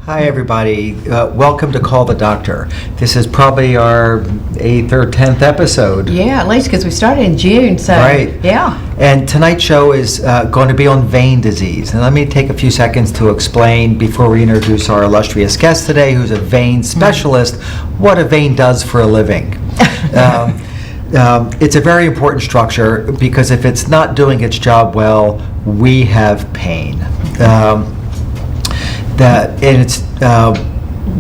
Hi everybody, welcome to Call the Doctor. This is probably our 8th or 10th episode. Yeah, at least because we started in June, so Right. yeah. And tonight's show is going to be on vein disease. And let me take a few seconds to explain, before we introduce our illustrious guest today, who's a vein specialist, what a vein does for a living. It's a very important structure because if it's not doing its job well, we have pain.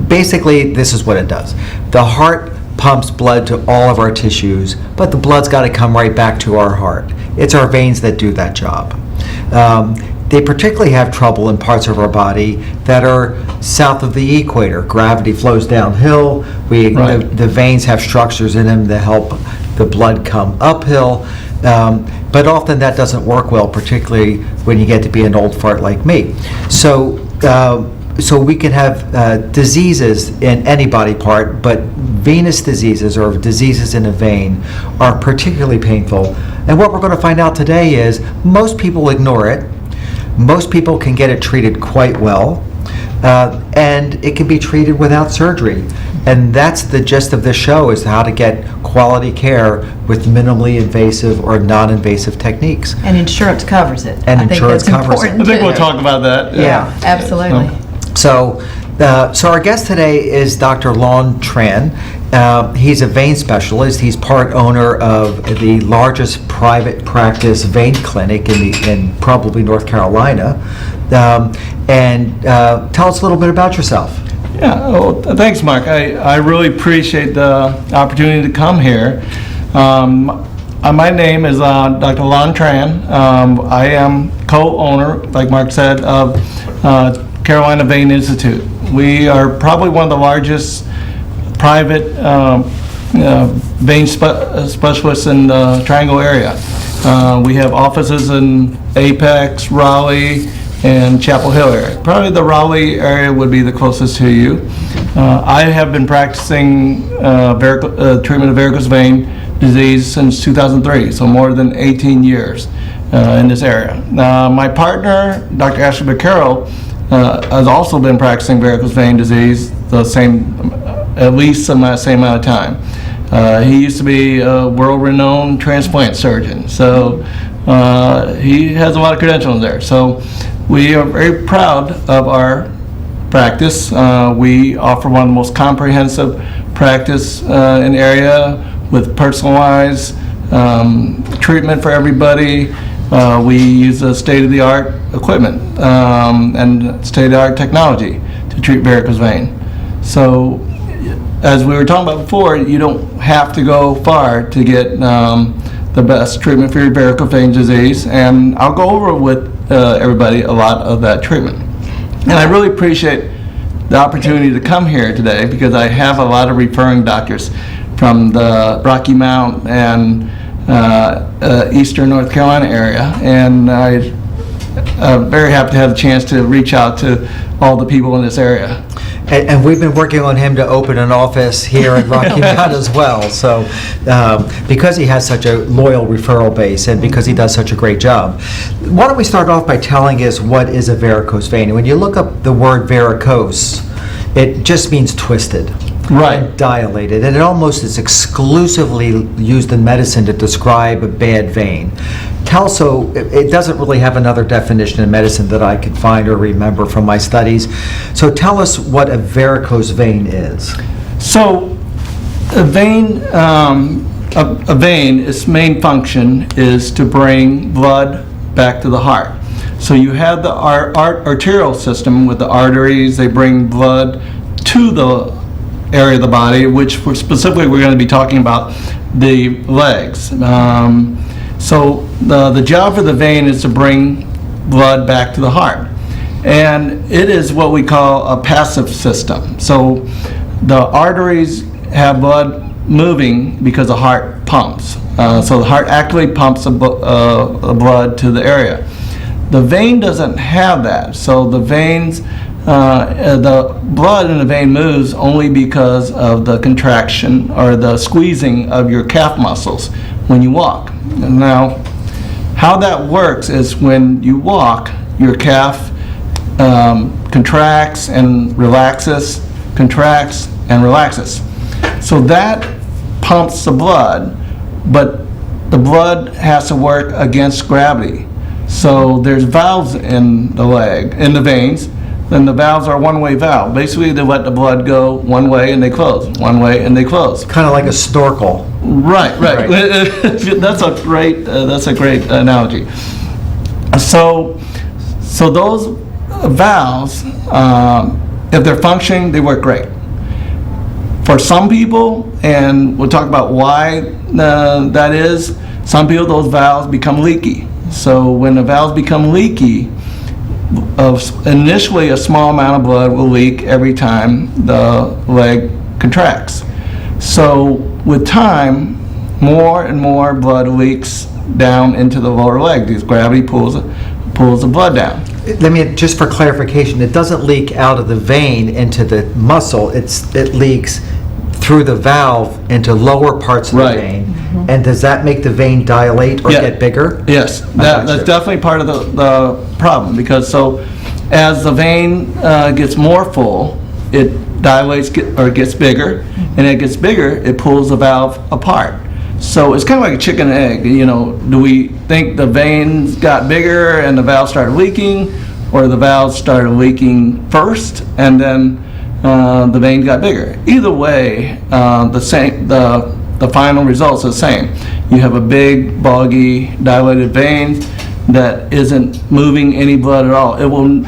Basically, this is what it does. The heart pumps blood to all of our tissues, but the blood's got to come right back to our heart. It's our veins that do that job. They particularly have trouble in parts of our body that are south of the equator. Gravity flows downhill. The veins have structures in them that help the blood come uphill. But often that doesn't work well, particularly when you get to be an old fart like me. So we can have diseases in any body part, but venous diseases or diseases in a vein are particularly painful. And what we're going to find out today is most people ignore it. Most people can get it treated quite well, and it can be treated without surgery. And that's the gist of this show, is how to get quality care with minimally invasive or non-invasive techniques. And insurance covers it. And I insurance think that's covers it. important I think too. we'll talk about that. Yeah, absolutely. So our guest today is Dr. Lon Tran. He's a vein specialist. He's part owner of the largest private practice vein clinic in probably North Carolina. And tell us a little bit about yourself. Yeah, well, thanks, Mark. I really appreciate the opportunity to come here. My name is Dr. Lon Tran. I am co-owner, like Mark said, of Carolina Vein Institute. We are probably one of the largest private vein specialists in the Triangle area. We have offices in Apex, Raleigh, and Chapel Hill area. Probably the Raleigh area would be the closest to you. I have been practicing treatment of varicose vein disease since 2003, so more than 18 years in this area. My partner, Dr. Ashley Vaccaro, has also been practicing varicose vein disease at least the same amount of time. He used to be a world-renowned transplant surgeon, so he has a lot of credentials there. So we are very proud of our practice. We offer one of the most comprehensive practice in the area with personalized treatment for everybody. We use state-of-the-art equipment and state-of-the-art technology to treat varicose vein. So, as we were talking about before, you don't have to go far to get the best treatment for your varicose vein disease, and I'll go over with everybody a lot of that treatment. And I really appreciate the opportunity to come here today because I have a lot of referring doctors from the Rocky Mount and Eastern North Carolina area, and I'm very happy to have the chance to reach out to all the people in this area. And we've been working on him to open an office here in Rocky Mount as well. So because he has such a loyal referral base and because he does such a great job. Why don't we start off by telling us what is a varicose vein? And when you look up the word varicose, it just means twisted. Right. And dilated, and it almost is exclusively used in medicine to describe a bad vein. It doesn't really have another definition in medicine that I could find or remember from my studies. So tell us what a varicose vein is. So a vein, its main function is to bring blood back to the heart. So you have the arterial system with the arteries. They bring blood to the area of the body, which specifically we're going to be talking about the legs. So the job for the vein is to bring blood back to the heart. And it is what we call a passive system. So the arteries have blood moving because the heart pumps. So the heart actively pumps the blood to the area. The vein doesn't have that. So the veins, the blood in the vein moves only because of the contraction or the squeezing of your calf muscles when you walk. Now, how that works is when you walk, your calf contracts and relaxes, contracts and relaxes. So that pumps the blood, but the blood has to work against gravity. So there's valves in the leg, in the veins, and the valves are one-way valve. Basically, they let the blood go one way and they close, one way and they close. Kind of like a snorkel. Right. That's a great analogy. So those valves, if they're functioning, they work great. For some people, and we'll talk about why that is, some people, those valves become leaky. So when the valves become leaky, initially a small amount of blood will leak every time the leg contracts. So with time, more and more blood leaks down into the lower leg. Because gravity pulls the blood down. Let me, just for clarification, it doesn't leak out of the vein into the muscle, it leaks through the valve into lower parts of the Right. vein. And does that make the vein dilate or Yeah. get bigger? Yes, Gotcha. that's definitely part of the problem, because so as the vein gets more full, it dilates or gets bigger, and it gets bigger, it pulls the valve apart. So it's kind of like a chicken and egg, do we think the veins got bigger and the valves started leaking, or the valves started leaking first and then the vein got bigger? Either way, the final result's the same. You have a big, boggy, dilated vein that isn't moving any blood at all. And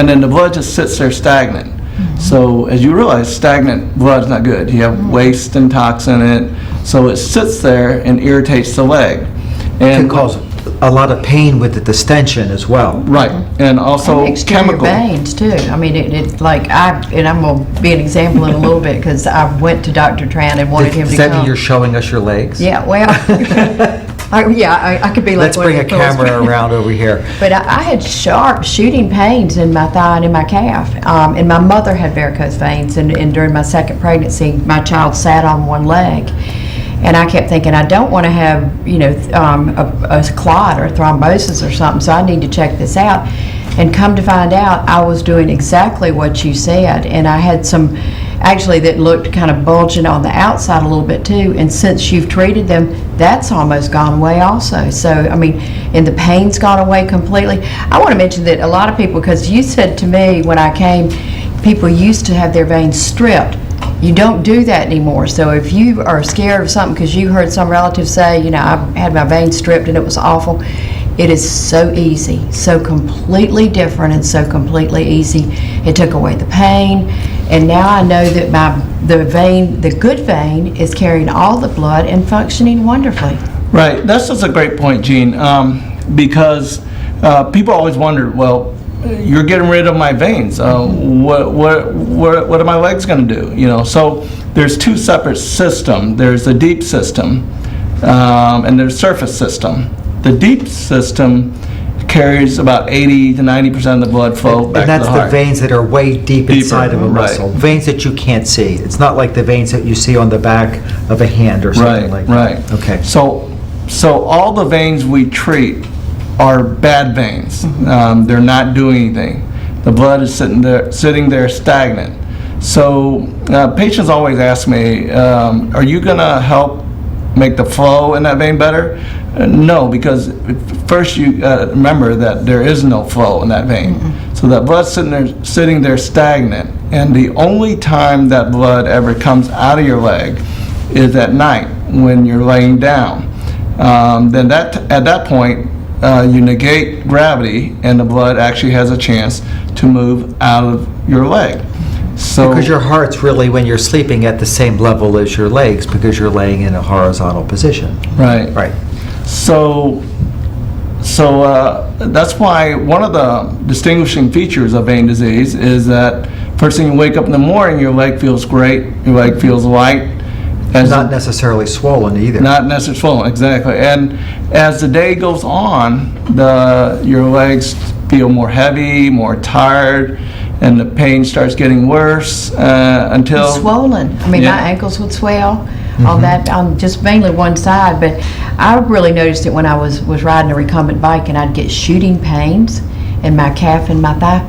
then the blood just sits there stagnant. So as you realize, stagnant blood is not good. You have waste and toxin in it, so it sits there and irritates the leg. It And can cause a lot of pain with the distension as well. right, and also And exterior chemical. veins too. I mean, it like and I'm gonna be an example in a little bit because I went to Dr. Tran and wanted him Does to that come. mean you're showing us your legs? Yeah, well, I could be like. Let's one of bring a the girls. camera around over here. But I had sharp shooting pains in my thigh and in my calf. And my mother had varicose veins, and during my second pregnancy, my child sat on one leg. And I kept thinking, I don't want to have, a clot or thrombosis or something, so I need to check this out. And come to find out, I was doing exactly what you said. And I had some, actually, that looked kind of bulging on the outside a little bit too. And since you've treated them, that's almost gone away also. So, I mean, and the pain's gone away completely. I want to mention that a lot of people, because you said to me when I came, people used to have their veins stripped. You don't do that anymore. So if you are scared of something because you heard some relative say, I had my veins stripped and it was awful, it is so easy, so completely different and so completely easy. It took away the pain, and now I know that the good vein is carrying all the blood and functioning wonderfully. Right, that's just a great point, Gene, because people always wonder, well, you're getting rid of my veins. What are my legs going to do? So there's two separate systems. There's the deep system, and there's surface system. The deep system carries about 80 to 90% of the blood flow back And that's to the the heart. veins that are way deep inside of a right. muscle. Veins that you can't see. It's not like the veins that you see on the back of a hand or something like that. Right. Okay. So all the veins we treat are bad veins. They're not doing anything. The blood is sitting there stagnant. So patients always ask me, are you going to help make the flow in that vein better? No, because first you remember that there is no flow in that vein. So that blood's sitting there stagnant, and the only time that blood ever comes out of your leg is at night when you're laying down. Then at that point, you negate gravity, and the blood actually has a chance to move out of your leg. So Because your heart's really, when you're sleeping, at the same level as your legs, because you're laying in a horizontal position. right. Right. So that's why one of the distinguishing features of vein disease is that first thing you wake up in the morning, your leg feels great, your leg feels light. As Not necessarily swollen either. Not necessarily swollen, exactly. And as the day goes on, your legs feel more heavy, more tired, and the pain starts getting worse until... Swollen. I mean, Yeah. my ankles would swell on that, on just mainly one side, but I really noticed it when I was riding a recumbent bike, and I'd get shooting pains in my calf and my thigh.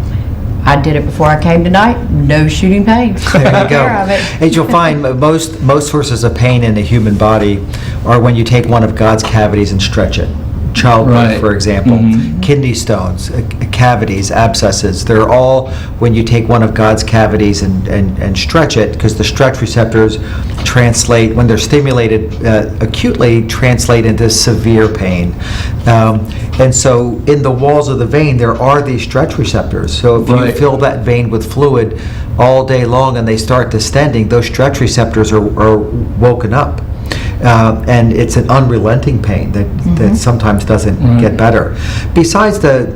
I did it before I came tonight, no shooting pains. There you Took go. care of it. And you'll find most sources of pain in the human body are when you take one of God's cavities and stretch it. Childbirth, Right. for example, Mhm. kidney stones, cavities, abscesses. They're all when you take one of God's cavities and stretch it, because the stretch receptors translate, when they're stimulated acutely, translate into severe pain. And so in the walls of the vein, there are these stretch receptors. So if you Right. fill that vein with fluid all day long and they start distending, those stretch receptors are woken up. And it's an unrelenting pain that sometimes doesn't get better. Besides the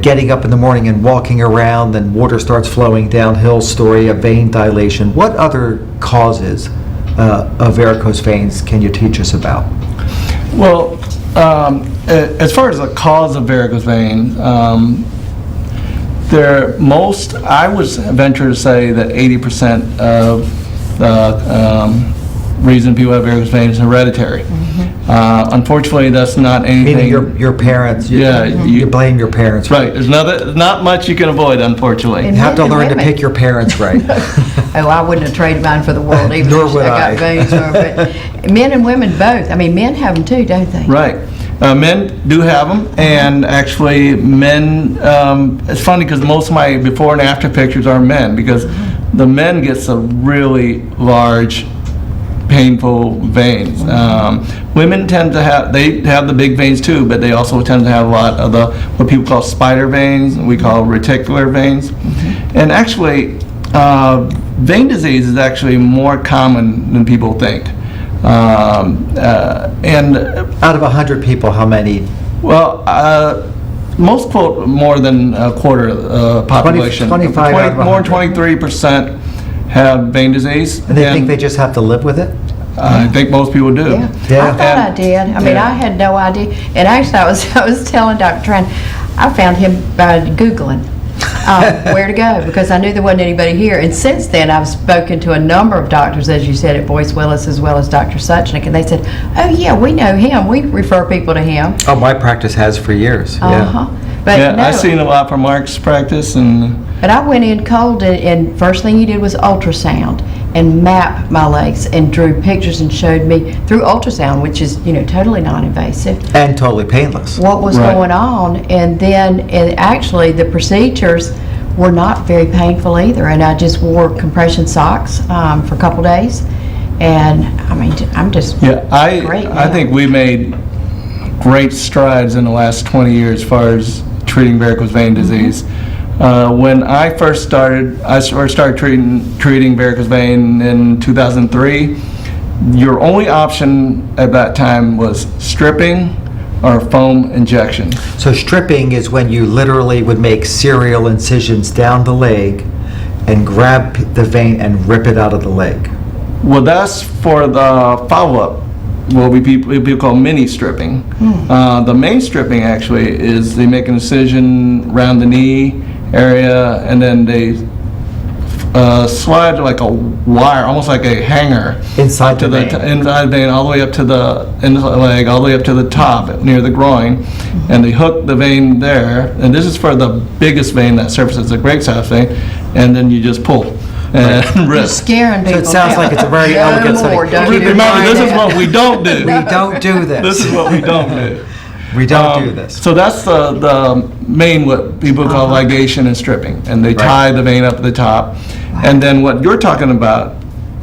getting up in the morning and walking around and water starts flowing downhill story of vein dilation, what other causes of varicose veins can you teach us about? Well, as far as the cause of varicose veins, I would venture to say that 80% of the reason people have varicose veins is hereditary. Unfortunately, that's not anything. Meaning your parents, Yeah, you blame your parents. Right, there's not much you can avoid, unfortunately. You have to Men and learn to women. pick your parents right. Oh, I wouldn't have traded mine for the world, even Nor if would I I. got veins. But men and women both. I mean, men have them too, don't they? Right. Men do have them, and actually men, it's funny because most of my before and after pictures are men, because the men get some really large, painful veins. Women tend to have the big veins too, but they also tend to have a lot of the what people call spider veins, we call reticular veins. And actually, vein disease is actually more common than people think. And Out of 100 people, how many? well, most quote more than a quarter of the population. 25 out of More than 100. 23% have vein disease. And they think they just have to live with it? I think most people do. Yeah. Yeah. I thought I did. I mean, Yeah. I had no idea. And actually, I was telling Dr. Tran, I found him by Googling where to go, because I knew there wasn't anybody here. And since then, I've spoken to a number of doctors, as you said, at Boyce Willis, as well as Dr. Suchnick, and they said, oh yeah, we know him. We refer people to him. Oh, my practice has for years. Uh-huh. But Yeah, no, I've seen a lot from Mark's practice, and but I went in cold, and first thing he did was ultrasound and map my legs and drew pictures and showed me through ultrasound, which is, totally non-invasive, And totally painless. what was Right. going on. And actually the procedures were not very painful either. And I just wore compression socks for a couple days. And I mean, I'm just yeah, great I now. think we made great strides in the last 20 years as far as treating varicose vein disease. When I first started, treating varicose vein in 2003. Your only option at that time was stripping or foam injection. So stripping is when you literally would make serial incisions down the leg and grab the vein and rip it out of the leg. Well, that's for the follow-up. What we people call mini stripping. The main stripping actually is they make an incision around the knee area, and then they slide like a wire, almost like a hanger, Inside to the the vein. inside vein, all the way up to the inside leg, all the way up to the top near the groin, and they hook the vein there. And this is for the biggest vein that surfaces the great size vein, and then you just pull and rip. You're scaring So people. it sounds like it's a very No elegant more, study. don't Keep you? in Remember, mind this is that what we don't do. we don't do this. This is what we don't do. We don't do this. So that's the main, what people call ligation and stripping, and they tie the vein up at the top. And then what you're talking about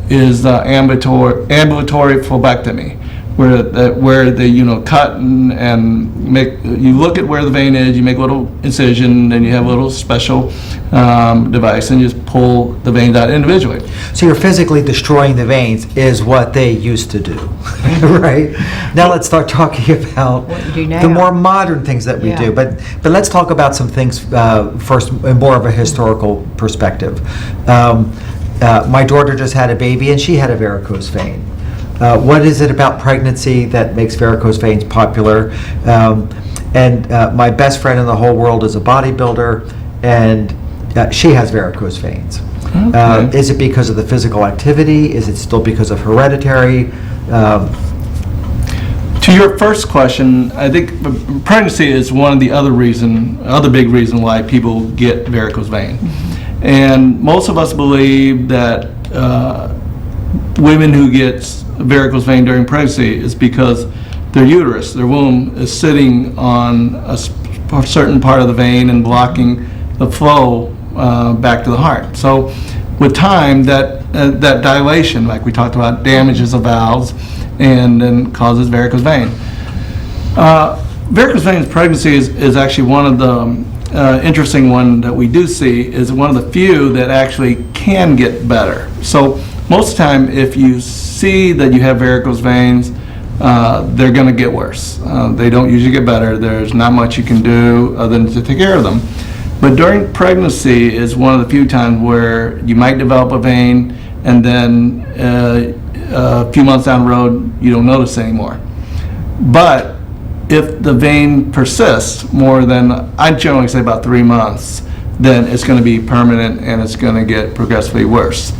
is the ambulatory phlebectomy, where they cut and make, you look at where the vein is, you make a little incision, and you have a little special device, and you just pull the veins out individually. So you're physically destroying the veins is what they used to do, right? Now let's start talking about What you do now. the more modern things that we Yeah. do. But let's talk about some things first, in more of a historical perspective. My daughter just had a baby, and she had a varicose vein. What is it about pregnancy that makes varicose veins popular? And my best friend in the whole world is a bodybuilder, and she has varicose veins. Okay. Is it because of the physical activity? Is it still because of hereditary? To your first question, I think pregnancy is one of the other big reason why people get varicose vein. And most of us believe that women who get varicose vein during pregnancy is because their uterus, their womb, is sitting on a certain part of the vein and blocking the flow back to the heart. So with time, that dilation, like we talked about, damages the valves and then causes varicose vein. Varicose vein pregnancy is actually one of the interesting one that we do see, is one of the few that actually can get better. So most of the time, if you see that you have varicose veins, they're going to get worse. They don't usually get better. There's not much you can do other than to take care of them. But during pregnancy is one of the few times where you might develop a vein, and then a few months down the road, you don't notice anymore. But if the vein persists more than, I generally say about 3 months, then it's going to be permanent and it's going to get progressively worse.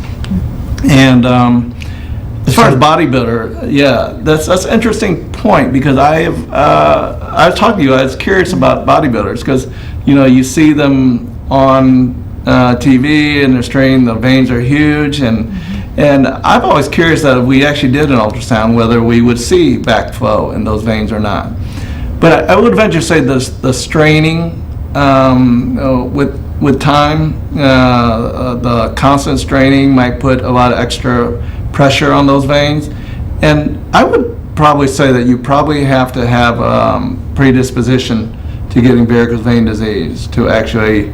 And as far as bodybuilder, yeah, that's an interesting point, because I was talking to you, I was curious about bodybuilders, because you see them on TV and they're strained, the veins are huge, and I'm always curious that if we actually did an ultrasound, whether we would see backflow in those veins or not. But I would venture to say the straining with time, the constant straining might put a lot of extra pressure on those veins. And I would probably say that you probably have to have predisposition to getting varicose vein disease to actually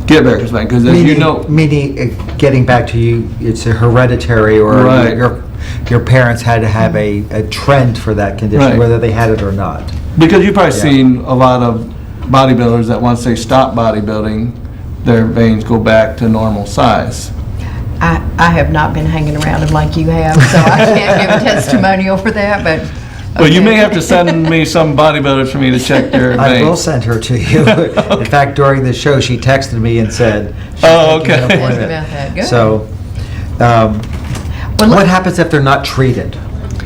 get varicose vein, because as you know, meaning getting back to you, it's a hereditary, or Right. your parents had to have a trend for that condition, Right. whether they had it or not. because you've probably Yeah. seen a lot of bodybuilders that once they stop bodybuilding, their veins go back to normal size. I have not been hanging around them like you have, so I can't give a testimonial for that, but. Well, you may okay. have to send me some bodybuilders for me to check their veins. I will send her to you. In fact, during the show, she texted me and said, she's Oh, making an okay. appointment. About that. Good. So, Well, what look- happens if they're not treated?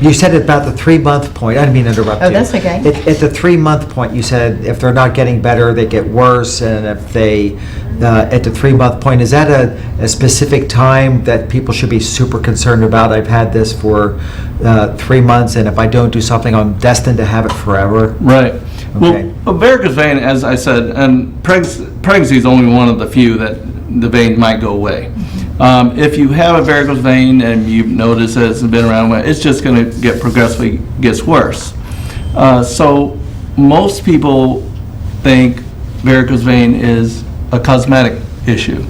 You said at about the 3-month point, I didn't mean to interrupt you. Oh, that's okay. At the 3-month point, you said if they're not getting better, they get worse, and if they, at the 3-month point, is that a specific time that people should be super concerned about? I've had this for 3 months, and if I don't do something, I'm destined to have it forever. Right. Okay. Well, varicose vein, as I said, and pregnancy is only one of the few that the vein might go away. If you have a varicose vein and you've noticed that it's been around, it's just going to get progressively gets worse. So most people think varicose vein is a cosmetic issue.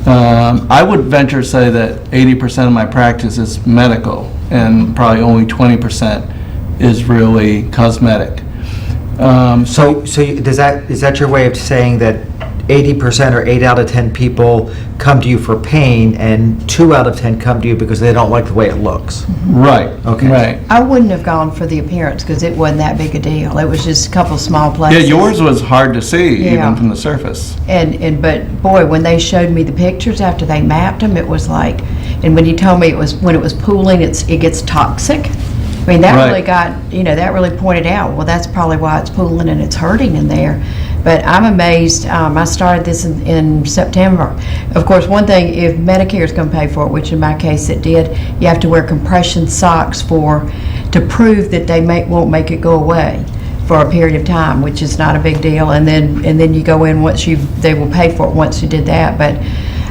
I would venture to say that 80% of my practice is medical, and probably only 20% is really cosmetic. So is that your way of saying that 80% or 8 out of 10 people come to you for pain, and 2 out of 10 come to you because they don't like the way it looks? Right. Okay. Right. I wouldn't have gone for the appearance because it wasn't that big a deal. It was just a couple small Yeah, places. yours was hard to see Yeah. even from the surface. But boy, when they showed me the pictures after they mapped them, it was like, and when you told me when it was pooling, it gets toxic. I mean, that Right. really that really pointed out, well, that's probably why it's pooling and it's hurting in there. But I'm amazed, I started this in September. Of course, one thing, if Medicare is going to pay for it, which in my case it did, you have to wear compression socks to prove that they won't make it go away for a period of time, which is not a big deal. And then you go in they will pay for it once you did that. But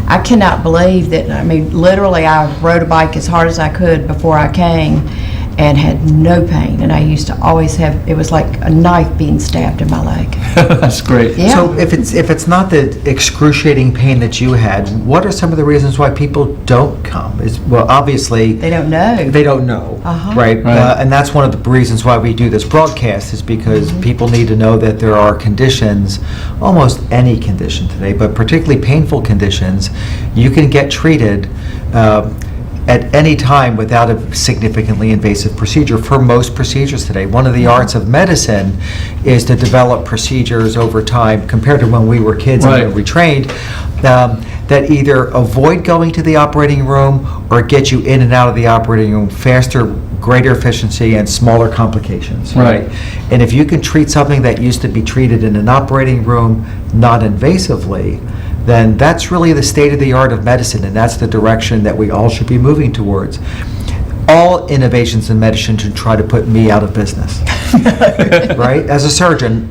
I cannot believe that, I mean, literally I rode a bike as hard as I could before I came and had no pain. And I used to always have, it was like a knife being stabbed in my leg. That's great. Yeah. So if it's not the excruciating pain that you had, what are some of the reasons why people don't come? Well, obviously, They don't know. they don't know, Uh-huh. right? Right. And that's one of the reasons why we do this broadcast, is because people need to know that there are conditions, almost any condition today, but particularly painful conditions, you can get treated at any time without a significantly invasive procedure for most procedures today. One of the arts of medicine is to develop procedures over time, compared to when we were kids and Right. when we trained, that either avoid going to the operating room or get you in and out of the operating room faster, greater efficiency and smaller complications, Right. And if you can treat something that used to be treated in an operating room non-invasively, then that's really the state of the art of medicine, and that's the direction that we all should be moving towards. All innovations in medicine should try to put me out of business, right? As a surgeon,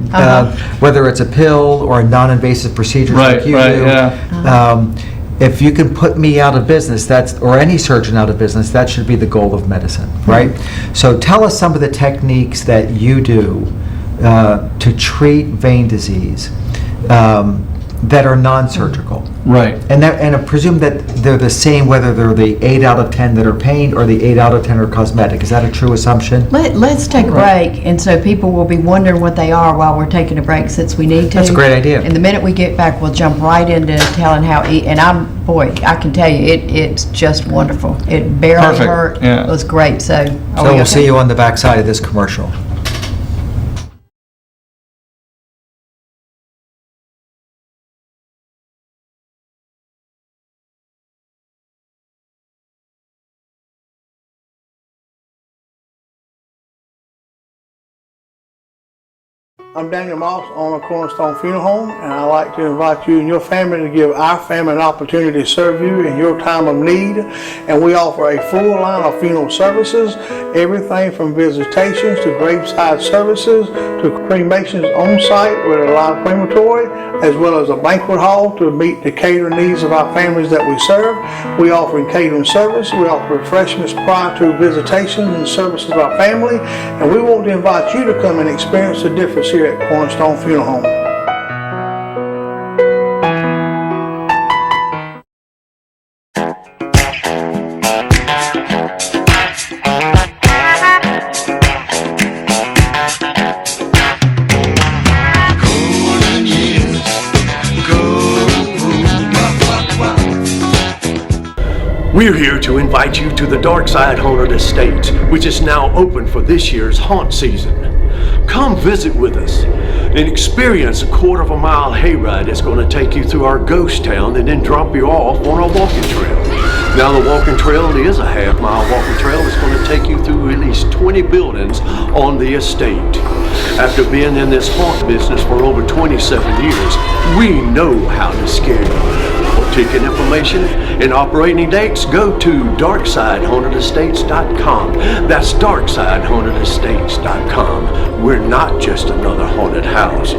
whether it's a pill or a non-invasive procedure like you do, if you can put me out of business, or any surgeon out of business, that should be the goal of medicine, right? So tell us some of the techniques that you do to treat vein disease that are non-surgical. Right. And I presume that they're the same whether they're the 8 out of 10 that are pain or the 8 out of 10 are cosmetic. Is that a true assumption? Let's take a break, and so people will be wondering what they are while we're taking a break, since we need to. That's a great idea. And the minute we get back, we'll jump right into telling how, and I can tell you, it's just wonderful. It barely Perfect, hurt. yeah. It was great, so. So we'll see you on the backside of this commercial. I'm Daniel Moss, owner of Cornerstone Funeral Home, and I'd like to invite you and your family to give our family an opportunity to serve you in your time of need. And we offer a full line of funeral services, everything from visitations to graveside services to cremations on site with a live crematory, as well as a banquet hall to meet the catering needs of our families that we serve. We offer catering service, we offer refreshments prior to visitations and services of our family, and we want to invite you to come and experience the difference here at Cornerstone Funeral Home. We're here to invite you to the Darkside Haunted Estates, which is now open for this year's haunt season. Come visit with us and experience a quarter-of-a-mile hayride that's going to take you through our ghost town and then drop you off on our walking trail. Now, the walking trail is a half-mile walking trail that's going to take you through at least 20 buildings on the estate. After being in this haunt business for over 27 years, we know how to scare you. For ticket information and operating dates, go to darksidehauntedestates.com. That's darksidehauntedestates.com. We're not just another haunted house.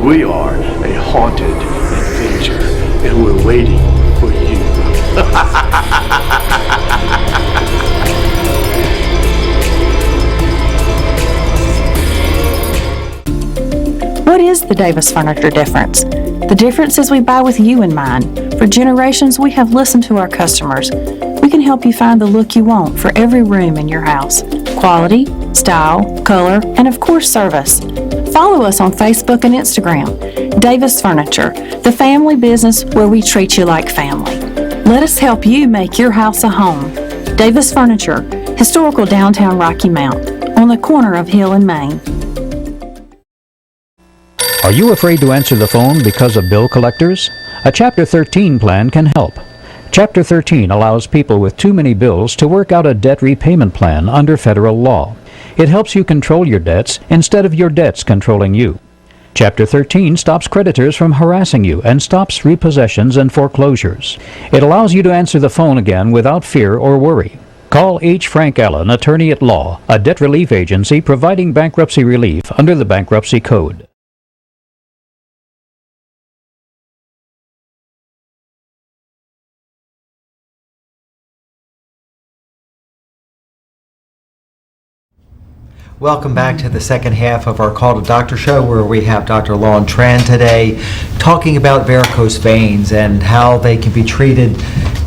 We are a haunted adventure, and we're waiting for you. What is the Davis Furniture difference? The difference is we buy with you in mind. For generations, we have listened to our customers. We can help you find the look you want for every room in your house. Quality, style, color, and of course service. Follow us on Facebook and Instagram. Davis Furniture, the family business where we treat you like family. Let us help you make your house a home. Davis Furniture, historical downtown Rocky Mount, on the corner of Hill and Main. Are you afraid to answer the phone because of bill collectors? A Chapter 13 plan can help. Chapter 13 allows people with too many bills to work out a debt repayment plan under federal law. It helps you control your debts instead of your debts controlling you. Chapter 13 stops creditors from harassing you and stops repossessions and foreclosures. It allows you to answer the phone again without fear or worry. Call H. Frank Allen, Attorney at Law, a debt relief agency providing bankruptcy relief under the Bankruptcy Code. Welcome back to the second half of our Call to Doctor show, where we have Dr. Lon Tran today talking about varicose veins and how they can be treated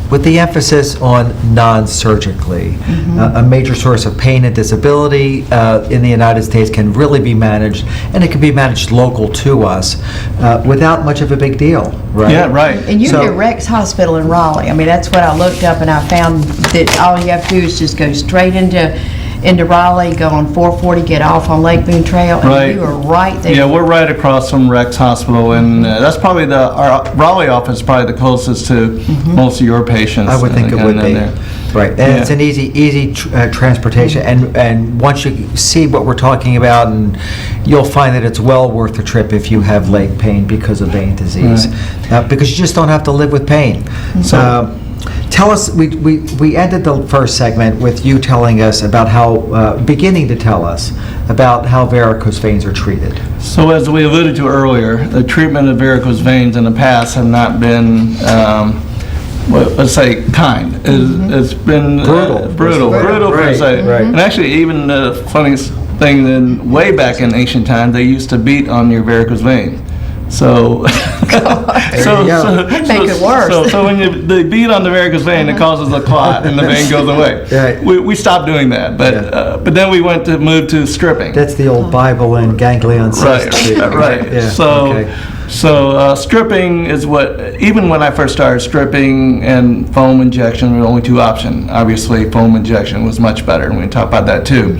with the emphasis on non-surgically. A major source of pain and disability in the United States can really be managed, and it can be managed local to us without much of a big deal, right? Yeah, right. And you're at Rex Hospital in Raleigh. I mean, that's what I looked up, and I found that all you have to do is just go straight into Raleigh, go on 440, get off on Lake Boone Trail, and Right. you are right there. Yeah, we're right across from Rex Hospital, and that's probably our Raleigh office is probably the closest to most of your patients. I would think it would be. Right, and it's an easy transportation, and once you see what we're talking about, and you'll find that it's well worth the trip if you have leg pain because of vein disease, because you just don't have to live with pain. So, tell us, we ended the first segment with you telling us about how, beginning to tell us about how varicose veins are treated. So as we alluded to earlier, the treatment of varicose veins in the past have not been, let's say, kind. It's been brutal per se. Right. And actually, even the funniest thing, then way back in ancient times, they used to beat on your varicose vein. So, That'd make it worse. So when they beat on the varicose vein, it causes a clot, and the vein goes away. Right. We stopped doing that, but then we moved to stripping. That's the old Bible and ganglion cyst. Right. Yeah, So, okay. stripping is what, even when I first started, stripping and foam injection were only two options. Obviously, foam injection was much better, and we can talk about that too.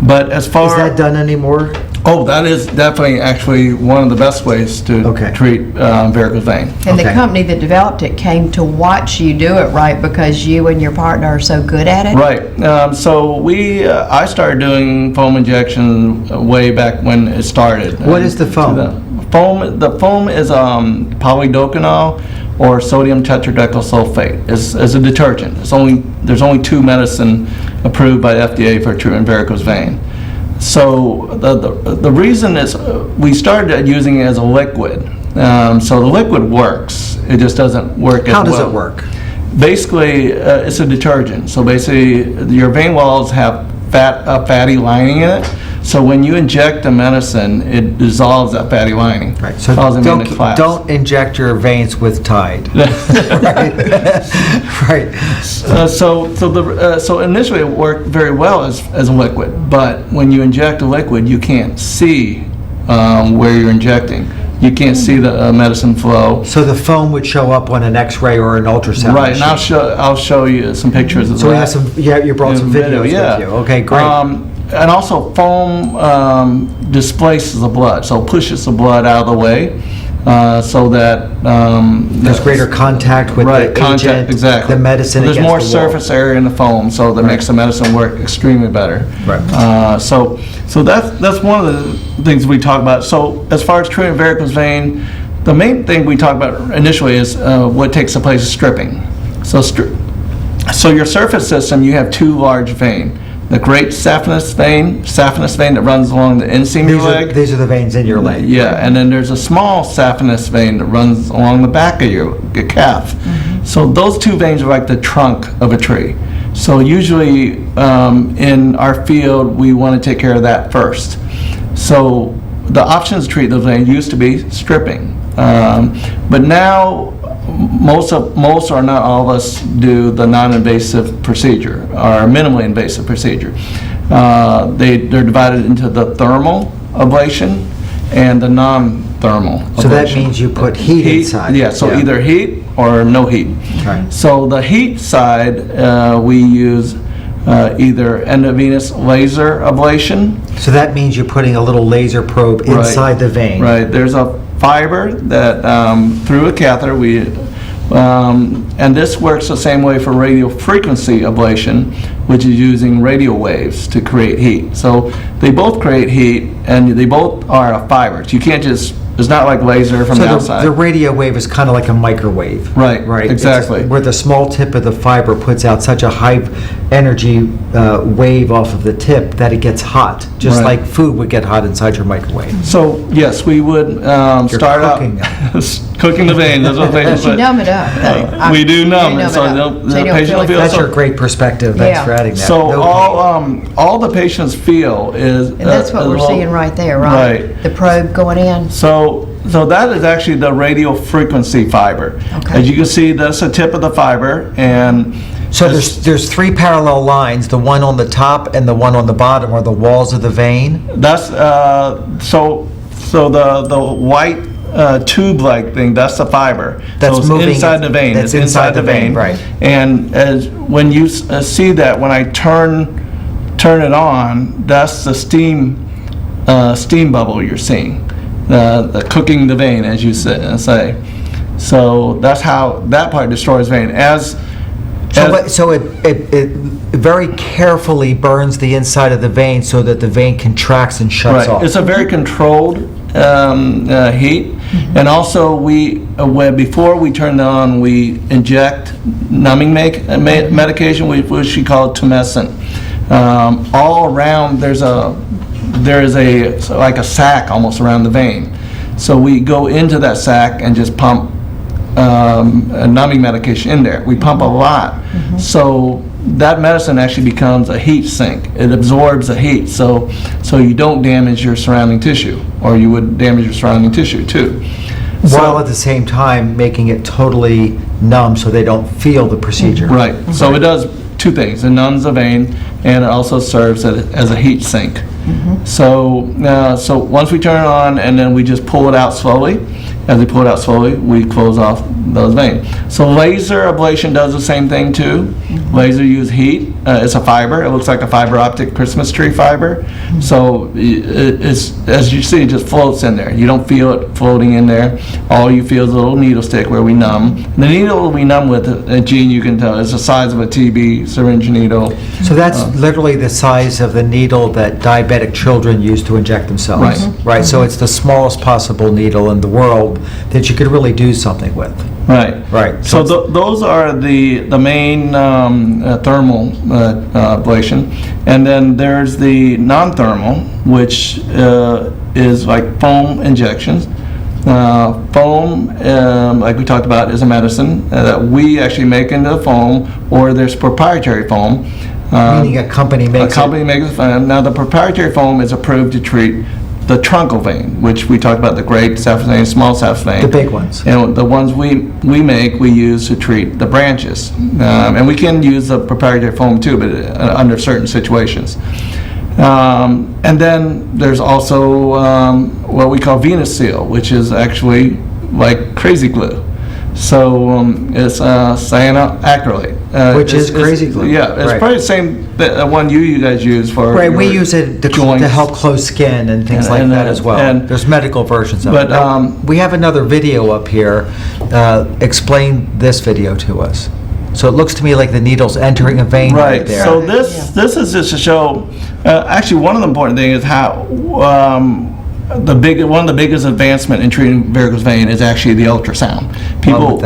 But as far Is that done anymore? Oh, that is definitely actually one of the best ways to treat varicose vein. And the company that developed it came to watch you do it, right, because you and your partner are so good at it? Right. So I started doing foam injection way back when it started. What is the foam? The foam is polydocanol or sodium tetradecyl sulfate. It's a detergent. There's only two medicine approved by FDA for treating varicose vein. So the reason is we started using it as a liquid. So the liquid works. It just doesn't work as well. How does it work? Basically, it's a detergent. So basically, your vein walls have a fatty lining in it. So when you inject the medicine, it dissolves that fatty lining. Right. So causing them to collapse. don't inject your veins with Tide. Right. So initially it worked very well as a liquid, but when you inject a liquid, you can't see where you're injecting. You can't see the medicine flow. So the foam would show up on an X-ray or an ultrasound. Right, machine. and I'll show you some pictures of that. So we have some. Yeah, you brought some videos with you. Okay, great. And also foam displaces the blood, so pushes the blood out of the way, so that there's greater contact with the agent, exactly. the medicine. There's against more the wall. surface area in the foam, so that makes the medicine work extremely better. Right. So that's one of the things we talk about. So as far as treating varicose vein, the main thing we talk about initially is what takes the place of stripping. So your surface system, you have two large veins. The great saphenous vein that runs along the inseam of your leg. These are the veins in your leg. Yeah, and then there's a small saphenous vein that runs along the back of your calf. Mm-hmm. So those two veins are like the trunk of a tree. So usually in our field, we want to take care of that first. So the options to treat those veins used to be stripping. But now, most or not all of us do the non-invasive procedure, or minimally invasive procedure. They're divided into the thermal ablation and the non-thermal ablation. So that means you put heat inside. Yeah, so either heat or no heat. Okay. So the heat side, we use either endovenous laser ablation. So that means you're putting a little laser probe inside the vein. Right. There's a fiber that through a catheter and this works the same way for radio frequency ablation, which is using radio waves to create heat. So they both create heat, and they both are a fiber. So you can't just, it's not like laser from the outside. The radio wave is kind of like a microwave. Right, exactly. Where the small tip of the fiber puts out such a high energy wave off of the tip that it gets hot, just like food would get hot inside your microwave. So yes, we would start out cooking the vein. That's what they You numb it up. we do numb it, so the patient will feel. That's your great perspective. Thanks for adding that. So all the patients feel is. And that's what we're seeing right there, right? Right. The probe going in. So that is actually the radio frequency fiber. Okay. As you can see, that's the tip of the fiber, and so there's three parallel lines. The one on the top and the one on the bottom are the walls of the vein. that's so the white tube-like thing. That's the fiber. That's so it's moving inside the vein. That's it's inside the vein, right? And as when you see that, when I turn it on, that's the steam bubble you're seeing. The cooking the vein, as you say. So that's how that part destroys vein. So it very carefully burns the inside of the vein so that the vein contracts and shuts Right. off. It's a very controlled heat, and also before we turn it on, we inject numbing medication, which we call tumescent. All around there is like a sac almost around the vein. So we go into that sac and just pump a numbing medication in there. We pump a lot, so that medicine actually becomes a heat sink. It absorbs the heat, so you don't damage your surrounding tissue, or you would damage your surrounding tissue too. While at the same time making it totally numb so they don't feel the procedure. Right. So it does two things. It numbs the vein, and it also serves as a heat sink. So once we turn it on, and then we just pull it out slowly. As we pull it out slowly, we close off those veins. So laser ablation does the same thing too. Laser use heat. It's a fiber. It looks like a fiber optic Christmas tree fiber. So it's, as you see, it just floats in there. You don't feel it floating in there. All you feel is a little needle stick where we numb. The needle we numb with, Gene, you can tell, is the size of a TB syringe needle. So that's literally the size of the needle that diabetic children use to inject themselves. Right. So it's the smallest possible needle in the world that you could really do something with. Right. Right. So those are the main thermal ablation, and then there's the non-thermal, which is like foam injections. Foam, like we talked about, is a medicine that we actually make into the foam, or there's proprietary foam. Meaning a company makes A company makes it. Now the proprietary foam is approved to treat the truncal vein, which we talked about, the great saphenous vein, small saphenous vein. the big ones. And the ones we make, we use to treat the branches. And we can use the proprietary foam too, but under certain situations. And then there's also what we call venous seal, which is actually like crazy glue. So it's cyanoacrylate. Which is crazy glue. Yeah, it's Right. probably the same one you guys use for Right, we your use it to joints. help close skin and things like And, that as well. and- There's medical versions of But, it. Now, we have another video up here. Explain this video to us. So it looks to me like the needle's entering a vein right Right, there. so this is just to show, actually, one of the important things is how one of the biggest advancement in treating varicose vein is actually the ultrasound.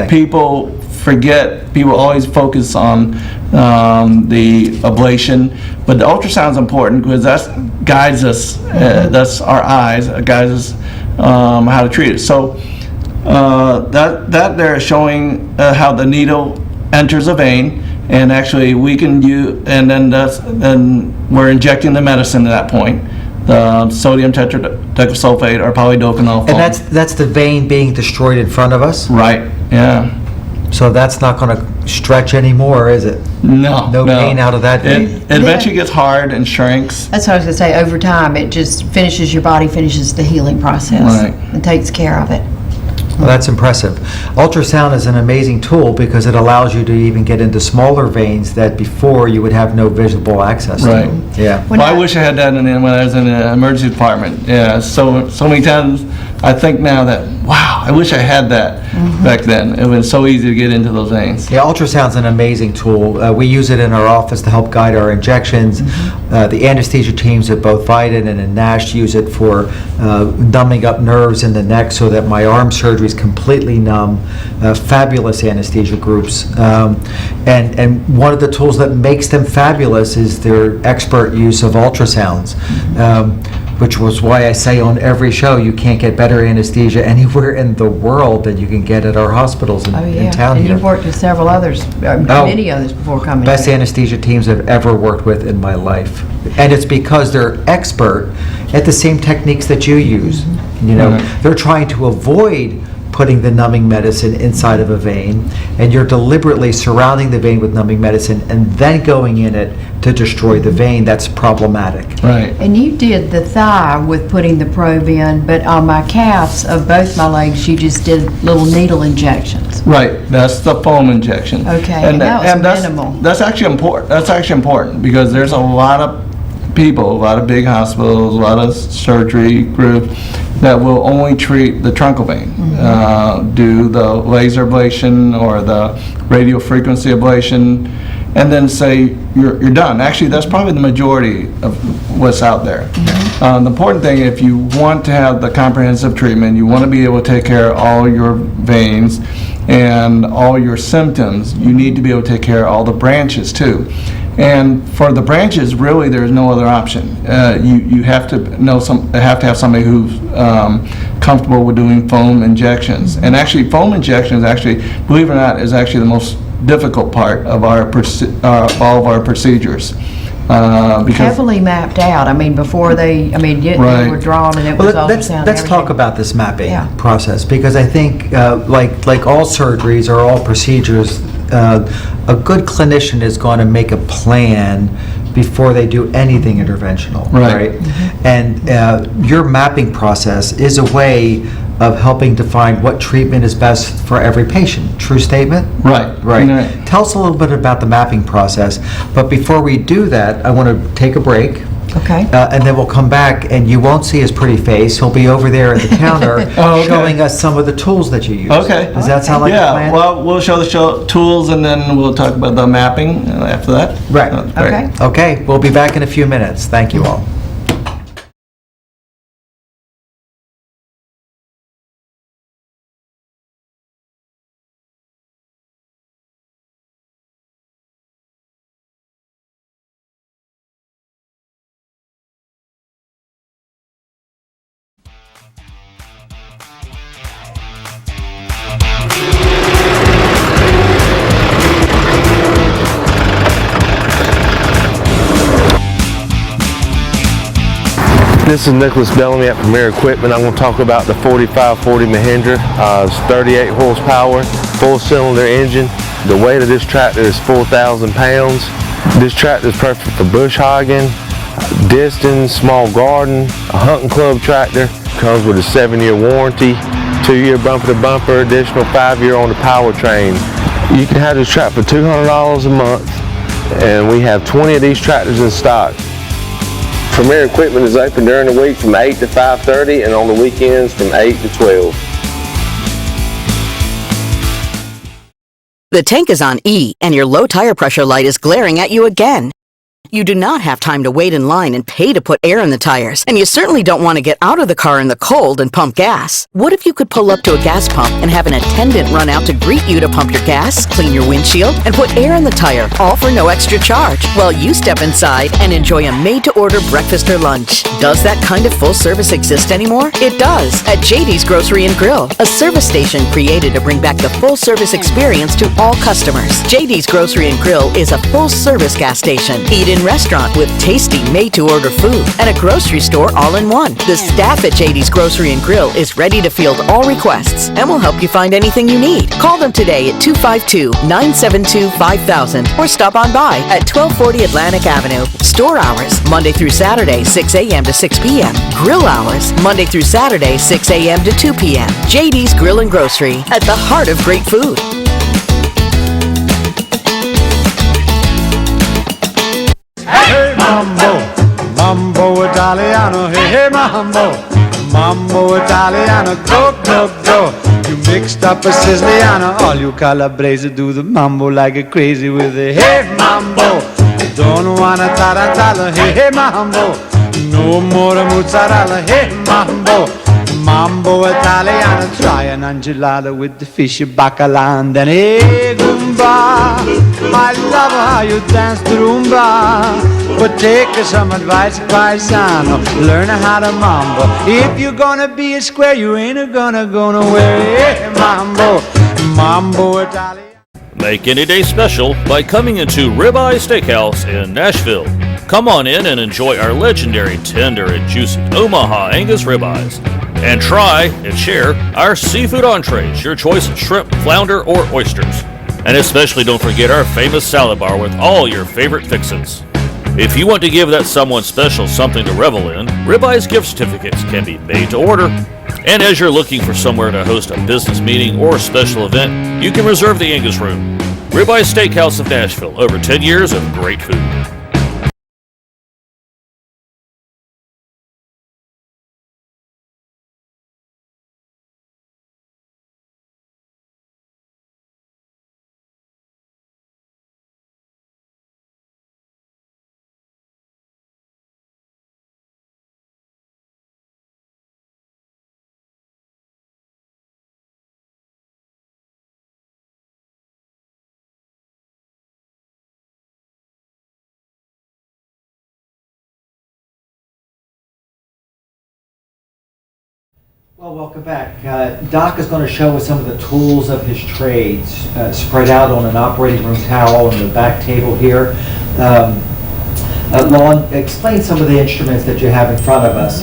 People forget, people always focus on the ablation, but the ultrasound is important because that guides us, that's our eyes, guides us how to treat it. So that there is showing how the needle enters a vein, and actually we can use, and then we're injecting the medicine at that point, the sodium tetrasulfate or polydocanol foam. And that's the vein being destroyed in front of us? Right, yeah. So that's not going to stretch anymore, is it? No pain out of that vein? It eventually gets hard and shrinks. That's what I was going to say. Over time, it just finishes the healing process. Right. And takes care of it. Well, that's impressive. Ultrasound is an amazing tool because it allows you to even get into smaller veins that before you would have no visible access to. Right. Yeah. When Well, I I- wish I had that when I was in the emergency department. Yeah, so many times I think now that, wow, I wish I had that back then. It was so easy to get into those veins. Yeah, ultrasound's an amazing tool. We use it in our office to help guide our injections. The anesthesia teams at both Vidant and in Nash use it for numbing up nerves in the neck so that my arm surgery is completely numb. Fabulous anesthesia groups. And one of the tools that makes them fabulous is their expert use of ultrasounds. Which was why I say on every show, you can't get better anesthesia anywhere in the world than you can get at our hospitals in town And here. you've worked with several others, many others before coming Best here. anesthesia teams I've ever worked with in my life. And it's because they're expert at the same techniques that you use. You know, they're trying to avoid putting the numbing medicine inside of a vein, and you're deliberately surrounding the vein with numbing medicine and then going in it to destroy the vein. That's problematic. Right. And you did the thigh with putting the probe in, but on my calves of both my legs, you just did little needle injections. Right, that's the foam injection. Okay, and that was minimal. That's actually important. That's actually important because there's a lot of people, a lot of big hospitals, a lot of surgery groups that will only treat the truncal vein, do the laser ablation or the radio frequency ablation, and then say you're done. Actually, that's probably the majority of what's out there. The important thing, if you want to have the comprehensive treatment, you want to be able to take care of all your veins and all your symptoms, you need to be able to take care of all the branches too. And for the branches, really, there's no other option. You have to have somebody who's comfortable with doing foam injections. And actually, foam injections, believe it or not, is actually the most difficult part of all of our procedures. Because Heavily mapped out. I mean, before they Right. were drawn and it was Well, ultrasound and let's talk everything. about this mapping Yeah. process, because I think, like all surgeries or all procedures, a good clinician is going to make a plan before they do anything interventional, Right. And your mapping process is a way of helping define what treatment is best for every patient. True statement? Right. Right. Right. Tell us a little bit about the mapping process, but before we do that, I want to take a break. Okay. And then we'll come back, and you won't see his pretty face. He'll be over there at the counter Oh, okay. showing us some of the tools that you use. Okay. Does that sound like a Yeah, plan? well, we'll show the tools and then we'll talk about the mapping after that. Right. Great. Okay. Okay, we'll be back in a few minutes. Thank you all. This is Nicholas Bellamy at Premier Equipment. I'm going to talk about the 4540 Mahindra. It's 38 horsepower, full cylinder engine. The weight of this tractor is 4,000 pounds. This tractor is perfect for bush hogging, distance, small garden, a hunting club tractor. Comes with a 7-year warranty, 2-year bumper to bumper, additional 5-year on the powertrain. You can have this tractor for $200 a month, and we have 20 of these tractors in stock. Premier Equipment is open during the week from 8 to 5:30 and on the weekends from 8 to 12. The tank is on E, and your low tire pressure light is glaring at you again. You do not have time to wait in line and pay to put air in the tires, and you certainly don't want to get out of the car in the cold and pump gas. What if you could pull up to a gas pump and have an attendant run out to greet you to pump your gas, clean your windshield, and put air in the tire, all for no extra charge, while you step inside and enjoy a made-to-order breakfast or lunch? Does that kind of full service exist anymore? It does, at JD's Grocery & Grill, a service station created to bring back the full-service experience to all customers. JD's Grocery & Grill is a full-service gas station. Eat in restaurant with tasty made-to-order food and a grocery store all in one. The staff at JD's Grocery & Grill is ready to field all requests and will help you find anything you need. Call them today at 252-972-5000 or stop on by at 1240 Atlantic Avenue. Store hours, Monday through Saturday, 6 a.m. to 6 p.m. Grill hours, Monday through Saturday, 6 a.m. to 2 p.m. JD's Grill & Grocery, at the heart of great food. Hey mambo, mambo Italiano, hey mambo, mambo Italiano, go, go, go. You mixed up a Siciliano, all you Calabrese do the mambo like a crazy with a hey mambo. Don't wanna tarantella, hey mambo, no more mozzarella, hey mambo. Mambo Italiano, try an angelada with the fish bacala and then hey Goomba, I love how you dance the rumba. But take some advice, paisano, learn how to mambo. If you're gonna be a square, you ain't gonna go nowhere. Hey mambo, mambo Italiano. Make any day special by coming into Ribeye Steakhouse in Nashville. Come on in and enjoy our legendary tender and juicy Omaha Angus ribeyes. And try and share our seafood entrees, your choice of shrimp, flounder, or oysters. And especially don't forget our famous salad bar with all your favorite fixins. If you want to give that someone special something to revel in, Ribeye's gift certificates can be made to order. And as you're looking for somewhere to host a business meeting or special event, you can reserve the Angus Room. Ribeye Steakhouse of Nashville, over 10 years of great food. Well, welcome back. Doc is going to show us some of the tools of his trades spread out on an operating room towel on the back table here. Lon, explain some of the instruments that you have in front of us,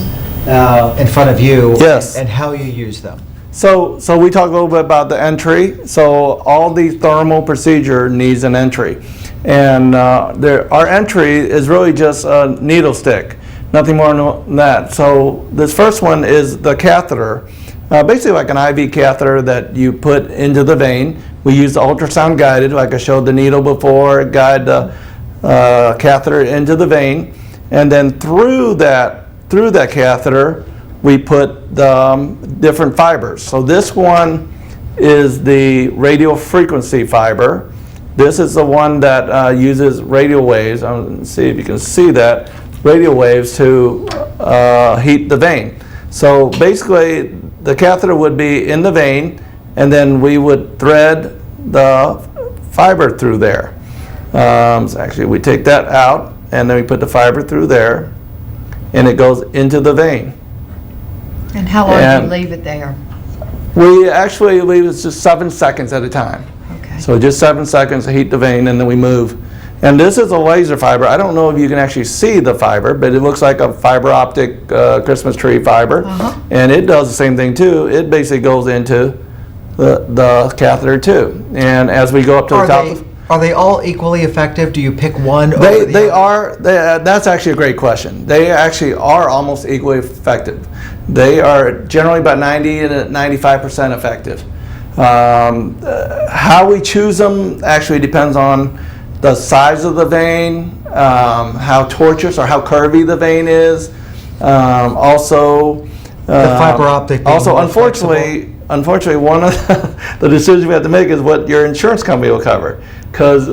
in front of you, Yes. and how you use them. So we talked a little bit about the entry. So all the thermal procedure needs an entry. And our entry is really just a needle stick, nothing more than that. So this first one is the catheter, basically like an IV catheter that you put into the vein. We use the ultrasound guided, like I showed the needle before, guide the catheter into the vein. And then through that catheter, we put the different fibers. So this one is the radio frequency fiber. This is the one that uses radio waves. Let's see if you can see that. Radio waves to heat the vein. So basically, the catheter would be in the vein, and then we would thread the fiber through there. So actually, we take that out, and then we put the fiber through there, and it goes into the vein. And how long do you leave it there? We actually leave it just 7 seconds at a time. Okay. So just 7 seconds to heat the vein, and then we move. And this is a laser fiber. I don't know if you can actually see the fiber, but it looks like a fiber optic Christmas tree fiber. And it does the same thing too. It basically goes into the catheter too. And as we go up to the top. Are they all equally effective? Do you pick one over the They other? are. That's actually a great question. They actually are almost equally effective. They are generally about 90 to 95% effective. How we choose them actually depends on the size of the vein, how tortuous or how curvy the vein is. Also, The fiber optic being Also, more unfortunately, one of the decisions we have to make is what your insurance company will cover, because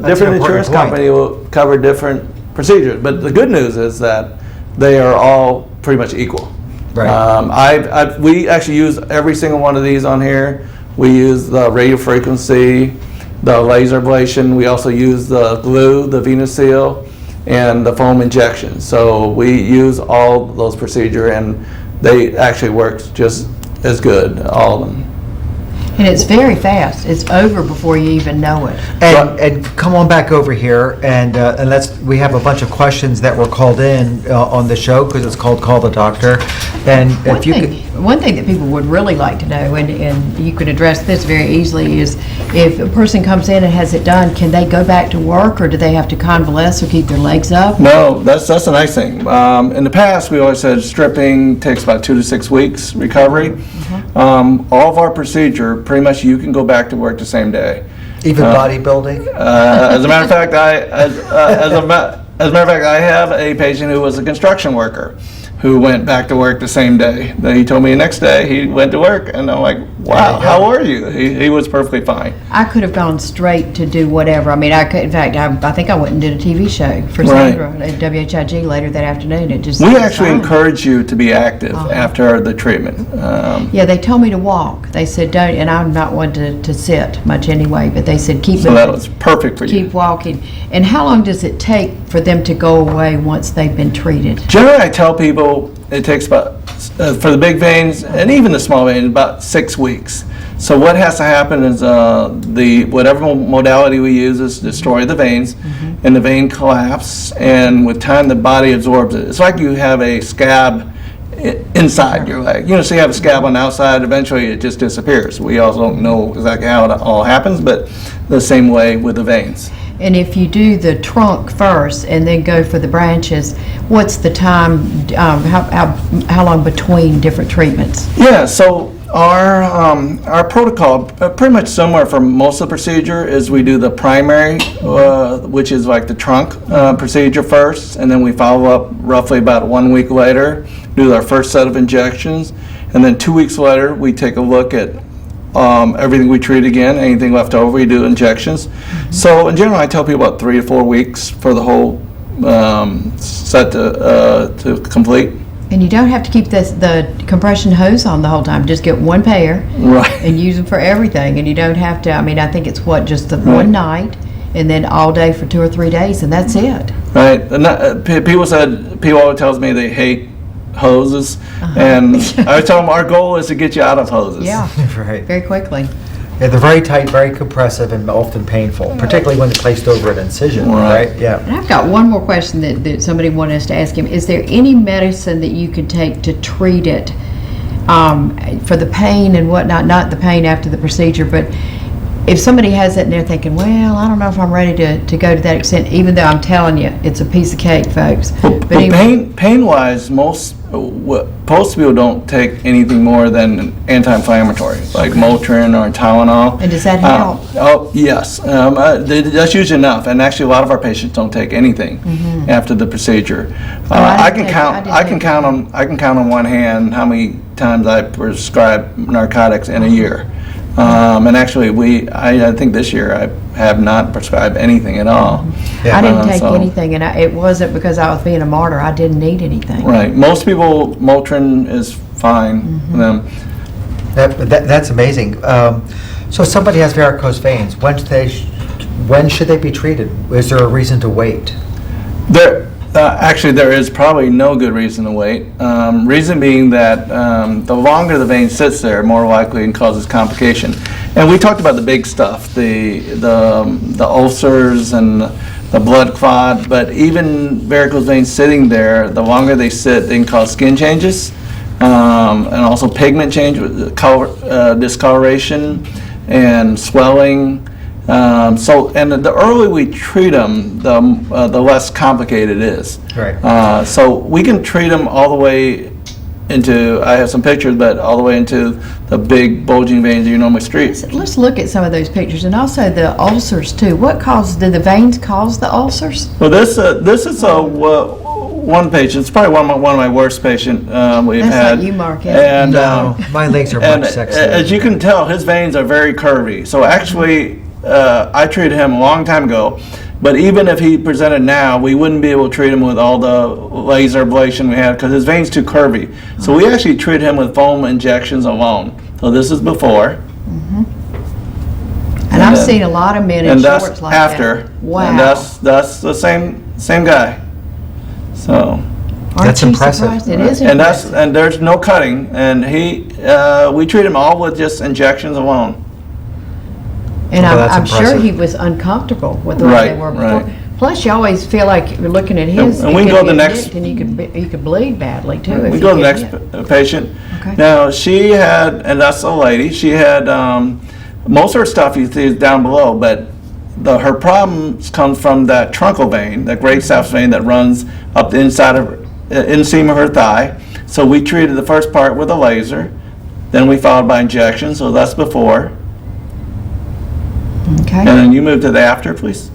different insurance company will cover different procedures. But the good news is that they are all pretty much equal. Right. We actually use every single one of these on here. We use the radio frequency, the laser ablation. We also use the glue, the venous seal, and the foam injection. So we use all those procedures, and they actually work just as good, all of them. And it's very fast. It's over before you even know it. And come on back over here, and we have a bunch of questions that were called in on the show, because it's called Call the Doctor. And if you could. One thing that people would really like to know, and you could address this very easily, is if a person comes in and has it done, can they go back to work, or do they have to convalesce or keep their legs up? No, that's a nice thing. In the past, we always said stripping takes about 2 to 6 weeks recovery. All of our procedure, pretty much you can go back to work the same day. Even bodybuilding? As a matter of fact, I have a patient who was a construction worker who went back to work the same day. Then he told me the next day he went to work, and I'm like, wow, how are you? He was perfectly fine. I could have gone straight to do whatever. I mean, in fact, I think I went and did a TV show for Sandra at WHIG later that afternoon. We actually encourage you to be active after the treatment. Yeah, they told me to walk. They said don't, and I'm not one to sit much anyway, but they said keep So that was perfect for you. Keep walking. And how long does it take for them to go away once they've been treated? Generally, I tell people it takes about, for the big veins and even the small veins, about 6 weeks. So what has to happen is whatever modality we use is destroy the veins, and the vein collapse, and with time the body absorbs it. It's like you have a scab inside your leg. So you have a scab on the outside, eventually it just disappears. We also don't know exactly how it all happens, but the same way with the veins. And if you do the trunk first and then go for the branches, what's the time, how long between different treatments? Yeah, so our protocol, pretty much similar for most of the procedure, is we do the primary, which is like the trunk procedure first, and then we follow up roughly about 1 week later, do our first set of injections, and then 2 weeks later we take a look at everything we treat again, anything left over, we do injections. So in general, I tell people about 3 to 4 weeks for the whole set to complete. And you don't have to keep the compression hose on the whole time. Just get one pair and use them for everything. And you don't have to, I think it's just the one night and then all day for 2 or 3 days, and that's it. Right. And people always tells me they hate hoses. And I told them our goal is to get you out of hoses. Yeah, Right. very quickly. Yeah, they're very tight, very compressive, and often painful, particularly when they're placed over an incision, Right. right? Yeah. And I've got one more question that somebody wanted us to ask him. Is there any medicine that you could take to treat it for the pain and whatnot? Not the pain after the procedure, but if somebody has it and they're thinking, well, I don't know if I'm ready to go to that extent, even though I'm telling you, it's a piece of cake, folks. But Pain-wise, most people don't take anything more than anti-inflammatory, like Motrin or Tylenol. And does that help? Oh, yes. That's usually enough. And actually, a lot of our patients don't take anything after the procedure. I can count on one hand how many times I prescribe narcotics in a year. And actually, I think this year I have not prescribed anything at all. Yeah. I didn't take anything, and it wasn't because I was being a martyr. I didn't need anything. Right. Most people, Motrin is fine for them. That's amazing. So somebody has varicose veins. When should they be treated? Is there a reason to wait? Actually, there is probably no good reason to wait. Reason being that the longer the vein sits there, more likely it causes complication. And we talked about the big stuff, the ulcers and the blood clot, but even varicose veins sitting there, the longer they sit, they can cause skin changes, and also pigment change, discoloration and swelling. And the earlier we treat them, the less complicated it is. Right. So we can treat them all the way into, I have some pictures, but all the way into the big bulging veins you normally treat. Let's look at some of those pictures, and also the ulcers too. Did the veins cause the ulcers? Well, this is one patient. It's probably one of my worst patients we've had. That's not you, Mark, is it? And No, my legs are much sexier. as you can tell, his veins are very curvy. So actually, I treated him a long time ago, but even if he presented now, we wouldn't be able to treat him with all the laser ablation we had because his veins too curvy. So we actually treat him with foam injections alone. So this is before. And I've seen a lot of men in shorts that's like after. that. Wow. And that's the same guy. So. Aren't That's you impressive. surprised? It is And impressive. there's no cutting, and we treat him all with just injections alone. And Well, that's I'm sure impressive. he was uncomfortable with the way Right, they were before. right. Plus, you always feel like you're looking at his. And we it can go could to the get next- nicked And you could bleed badly too. if We you go to the get next hit. patient. Okay. Now, she had, and that's a lady, she had, most of her stuff you see is down below, but her problems come from that truncal vein, that great south vein that runs up the inside of her, inseam of her thigh. So we treated the first part with a laser, then we followed by injection, so that's before. Okay. And then you move to the after, please.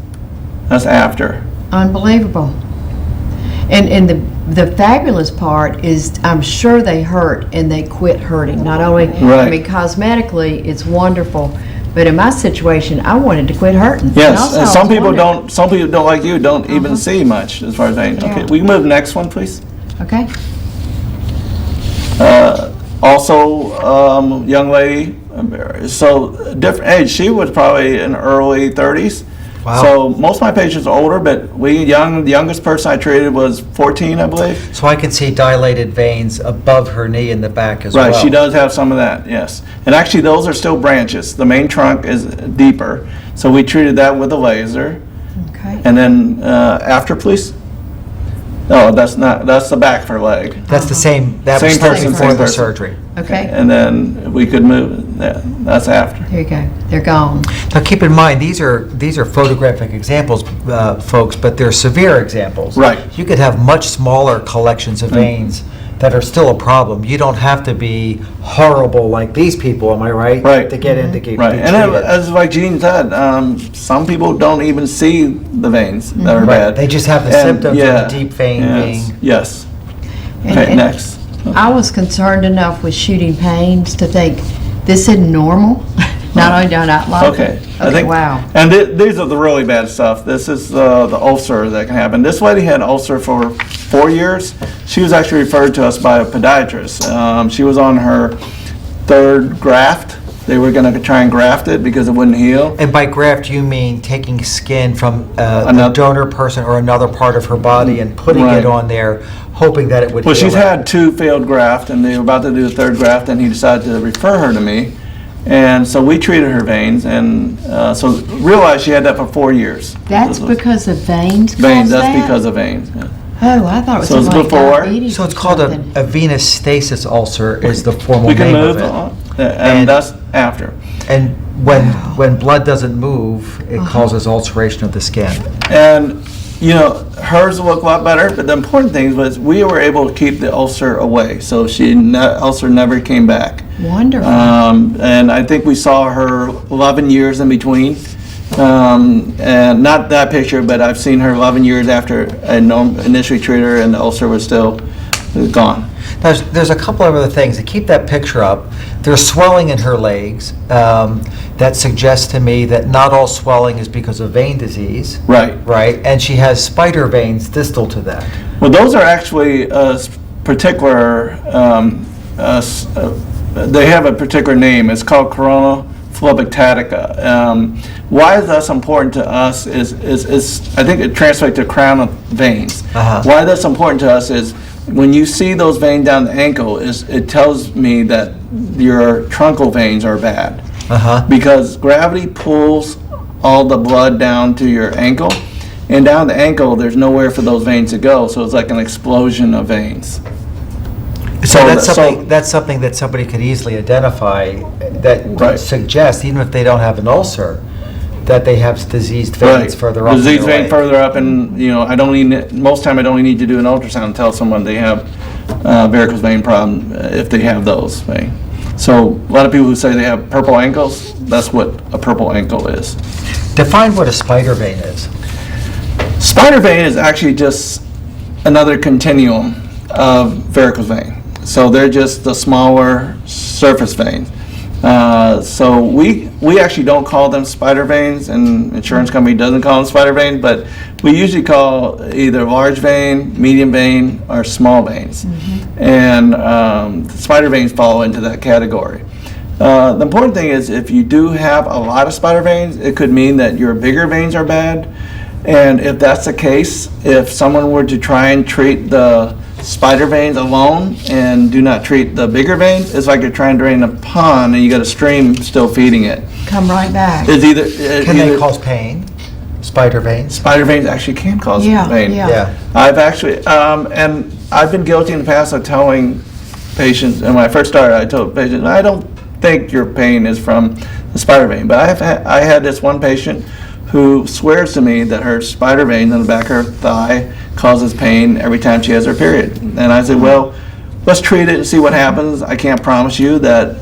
That's after. Unbelievable. And the fabulous part is, I'm sure they hurt and they quit hurting. Not only, I Right. mean, cosmetically, it's wonderful, but in my situation, I wanted to quit hurting. Yes, also, and I some was people wondering- don't like you, don't even see much as far as vein. Okay, Yeah. we can move to the next one, please. Okay. Also, young lady, so different age. She was probably in early 30s. Wow. So most of my patients are older, but the youngest person I treated was 14, I believe. So I can see dilated veins above her knee in the back as well. Right, she does have some of that, yes. And actually, those are still branches. The main trunk is deeper, so we treated that with a laser. Okay. And then after, please. No, that's the back of her leg. That's the same, that was Same person, before same the person. surgery. Okay. And then we could move, that's after. There you go. They're gone. Now, keep in mind, these are photographic examples, folks, but they're severe examples. Right. You could have much smaller collections of veins that are still a problem. You don't have to be horrible like these people, am I right? Right. To get in to get Right, be and then, treated. as like Gene said, some people don't even see the veins that are Right, bad. they just have the And, symptoms of yeah, the deep vein yes, being. Yes. And- Okay, and next. I was concerned enough with shooting pains to think, this isn't normal. Not only do I not like Okay. it. I Okay, think- wow. And these are the really bad stuff. This is the ulcer that can happen. This lady had ulcer for 4 years. She was actually referred to us by a podiatrist. She was on her third graft, they were going to try and graft it because it wouldn't heal. And by graft, you mean taking skin from a Another- donor person or another part of her body and putting Right. it on there, hoping that it would Well, heal she's up. had 2 failed grafts, and they were about to do the 3rd graft, and he decided to refer her to me. And so we treated her veins, and so realized she had that for 4 years. That's because of veins Veins, cause that's that? because of veins. Yeah. Oh, I thought it was So it's something like before? diabetes So it's or called something. a venous stasis ulcer is the formal We can name move of it. on, And- and that's after. And when blood doesn't move, it causes ulceration of the skin. And, you know, hers looked a lot better, but the important thing was we were able to keep the ulcer away, so ulcer never came back. Wonderful. And I think we saw her 11 years in between. And not that picture, but I've seen her 11 years after I initially treated her and the ulcer was still gone. There's a couple of other things. To keep that picture up, there's swelling in her legs that suggests to me that not all swelling is because of vein disease. Right. Right? And she has spider veins distal to that. Well, those are actually particular, they have a particular name. It's called corona phlebiticata. Why that's important to us is I think it translates to crown of veins. Why that's important to us is when you see those veins down the ankle, it tells me that your truncal veins are bad. Because gravity pulls all the blood down to your ankle, and down the ankle there's nowhere for those veins to go, so it's like an explosion of veins. So that's something that somebody could easily identify that Right. suggests, even if they don't have an ulcer, that they have diseased veins further up. in Disease their vein leg. further up, and you know, most time I don't need to do an ultrasound and tell someone they have varicose vein problem if they have those veins. So a lot of people who say they have purple ankles, that's what a purple ankle is. Define what a spider vein is. Spider vein is actually just another continuum of varicose vein. So they're just the smaller surface veins. So we actually don't call them spider veins, and insurance company doesn't call them spider veins, but we usually call either large vein, medium vein, or small veins. And the spider veins fall into that category. The important thing is if you do have a lot of spider veins, it could mean that your bigger veins are bad. And if that's the case, if someone were to try and treat the spider veins alone and do not treat the bigger veins, it's like you're trying to drain a pond and you got a stream still feeding it. Come right back. It's either Can they cause pain? Spider veins? spider veins actually can cause Yeah, pain. yeah. Yeah. I've actually, and I've been guilty in the past of telling patients, and when I first started, I told patients, I don't think your pain is from the spider vein, but I had this one patient who swears to me that her spider vein in the back of her thigh causes pain every time she has her period. And I said, well, let's treat it and see what happens. I can't promise you that,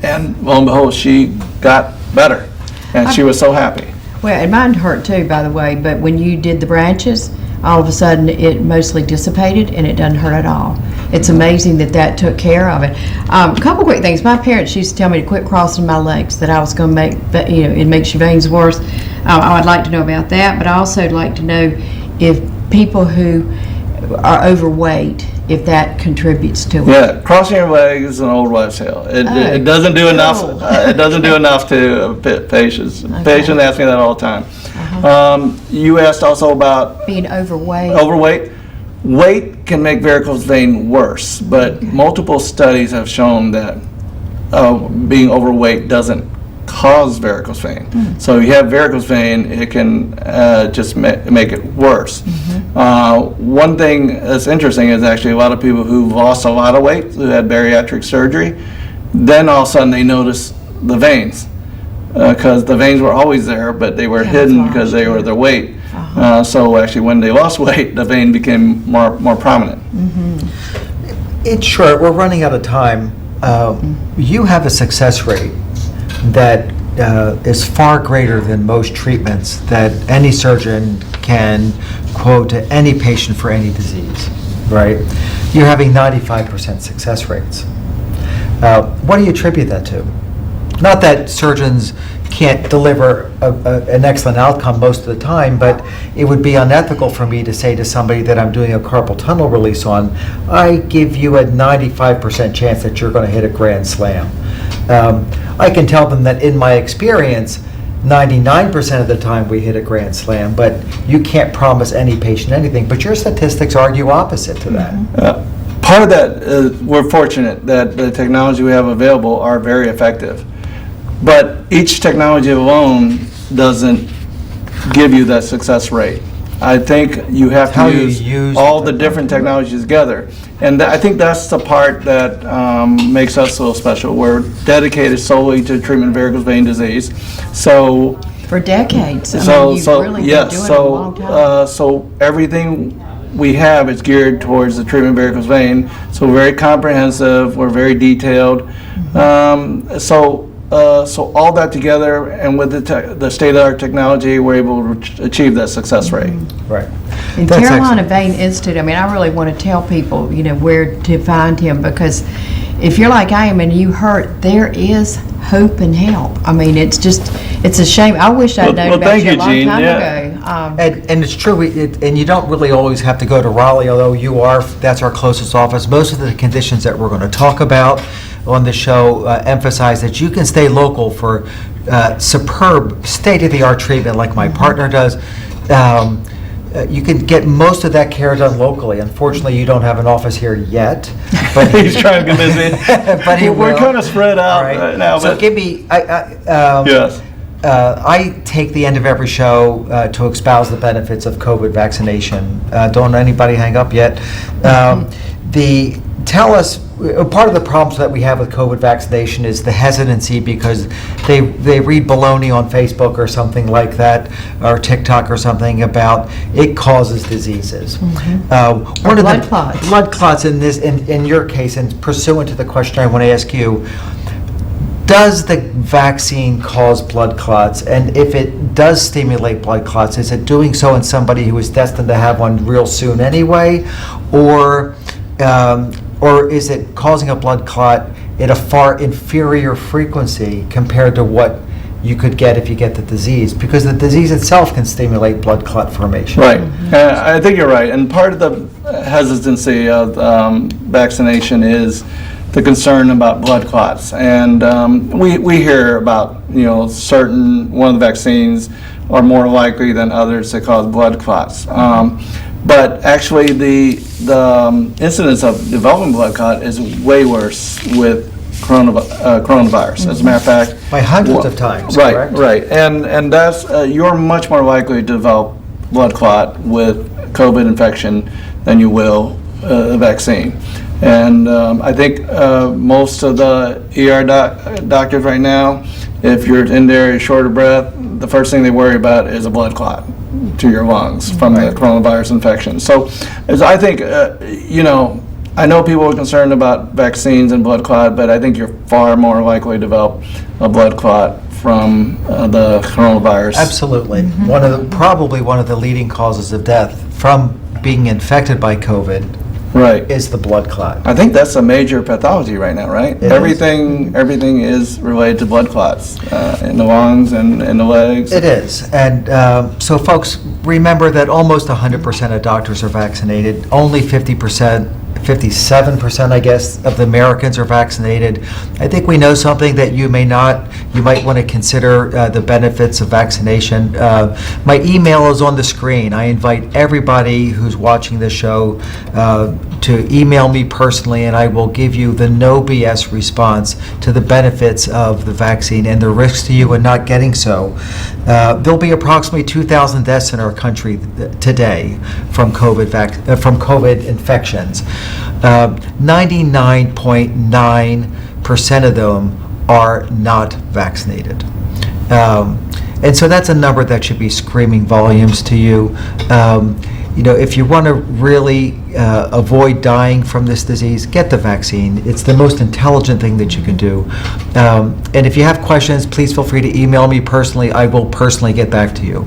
and lo and behold, she got better, and she was so happy. Well, and mine hurt too, by the way, but when you did the branches, all of a sudden it mostly dissipated and it doesn't hurt at all. It's amazing that took care of it. A couple quick things. My parents used to tell me to quit crossing my legs, that I was going to make, it makes your veins worse. I would like to know about that, but I also would like to know if people who are overweight, if that contributes to it. Yeah, crossing your legs is an old wives' tale. It doesn't do enough. cool. It doesn't do enough to patients. Patients ask me that all the time. You asked also about Being overweight. overweight. Weight can make varicose vein worse, but multiple studies have shown that being overweight doesn't cause varicose vein. So if you have varicose vein, it can just make it worse. One thing that's interesting is actually a lot of people who've lost a lot of weight, who had bariatric surgery, then all of a sudden they notice the veins, because the veins were always there, but they were hidden because they were their weight. So actually when they lost weight, the vein became more prominent. In short, we're running out of time. You have a success rate that is far greater than most treatments that any surgeon can quote to any patient for any disease, right? You're having 95% success rates. What do you attribute that to? Not that surgeons can't deliver an excellent outcome most of the time, but it would be unethical for me to say to somebody that I'm doing a carpal tunnel release on, I give you a 95% chance that you're going to hit a grand slam. I can tell them that in my experience, 99% of the time we hit a grand slam, but you can't promise any patient anything. But your statistics argue opposite to that. Part of that, we're fortunate that the technology we have available are very effective. But each technology alone doesn't give you that success rate. I think you have How to you use use all the the different technologies together. And I think that's the part that makes us so special. We're dedicated solely to treatment of varicose vein disease. So For decades. I so, mean, you've so really been yes, doing it a so long time. so everything we have is geared towards the treatment of varicose vein. So we're very comprehensive. We're very detailed. So all that together, and with the state-of-the-art technology, we're able to achieve that success rate. Right. And That's Carolina excellent. Vein Institute, I mean, I really want to tell people, you know, where to find him, because if you're like I am and you hurt, there is hope and help. I mean, it's a shame. I wish I'd known about thank you a you, long Jean. time Yeah. ago. And it's true, and you don't really always have to go to Raleigh, although that's our closest office. Most of the conditions that we're going to talk about on the show emphasize that you can stay local for superb, state-of-the-art treatment like my partner does. You can get most of that care done locally. Unfortunately, you don't have an office here yet. But He's trying to convince me. but he We're will. kind of spread out All right. now. So but give me, yes. I take the end of every show to espouse the benefits of COVID vaccination. Don't anybody hang up yet. Tell us, part of the problems that we have with COVID vaccination is the hesitancy because they read baloney on Facebook or something like that, or TikTok or something about it causes diseases. One of blood clots. Blood clots in your case, and pursuant to the question I want to ask you, does the vaccine cause blood clots? And if it does stimulate blood clots, is it doing so in somebody who is destined to have one real soon anyway? Or is it causing a blood clot at a far inferior frequency compared to what you could get if you get the disease? Because the disease itself can stimulate blood clot formation. Right. I think you're right. And part of the hesitancy of vaccination is the concern about blood clots. And we hear about, one of the vaccines are more likely than others to cause blood clots. But actually, the incidence of developing blood clot is way worse with coronavirus. As a matter of fact, By hundreds of times, right, correct? right, and that's you're much more likely to develop blood clot with COVID infection than you will a vaccine. And I think most of the ER doctors right now, if you're in there short of breath, the first thing they worry about is a blood clot to your lungs from the coronavirus infection. So, as I think, I know people are concerned about vaccines and blood clot, but I think you're far more likely to develop a blood clot from the coronavirus. Absolutely. Probably one of the leading causes of death from being infected by COVID Right. is the blood clot. I think that's a major pathology right now, right? It is. Everything is related to blood clots in the lungs and in the legs. It is. And so folks, remember that almost 100% of doctors are vaccinated. Only 57%, I guess, of the Americans are vaccinated. I think we know something that you may not. You might want to consider the benefits of vaccination. My email is on the screen. I invite everybody who's watching this show to email me personally, and I will give you the no BS response to the benefits of the vaccine and the risks to you in not getting so. There'll be approximately 2,000 deaths in our country today from COVID infections. 99.9% of them are not vaccinated. And so that's a number that should be screaming volumes to you. If you want to really avoid dying from this disease, get the vaccine. It's the most intelligent thing that you can do. And if you have questions, please feel free to email me personally. I will personally get back to you.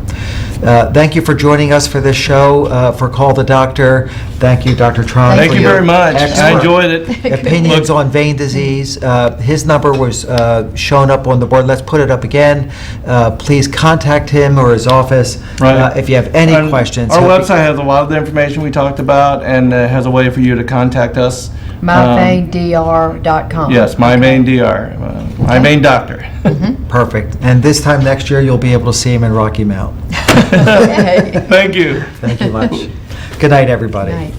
Thank you for joining us for this show, for Call the Doctor. Thank you, Dr. Tron. Thank for you your very much. I excellent enjoyed it. opinions on vein disease. His number was shown up on the board. Let's put it up again. Please contact him or his office Right. if you have any And questions. Our He'll be- website has a lot of the information we talked about and has a way for you to contact us myveindr.com. Yes, my main DR, my main doctor. Perfect. And this time next year, you'll be able to see him in Rocky Mount. Okay. Thank you. Thank you much. Good night, everybody. Right.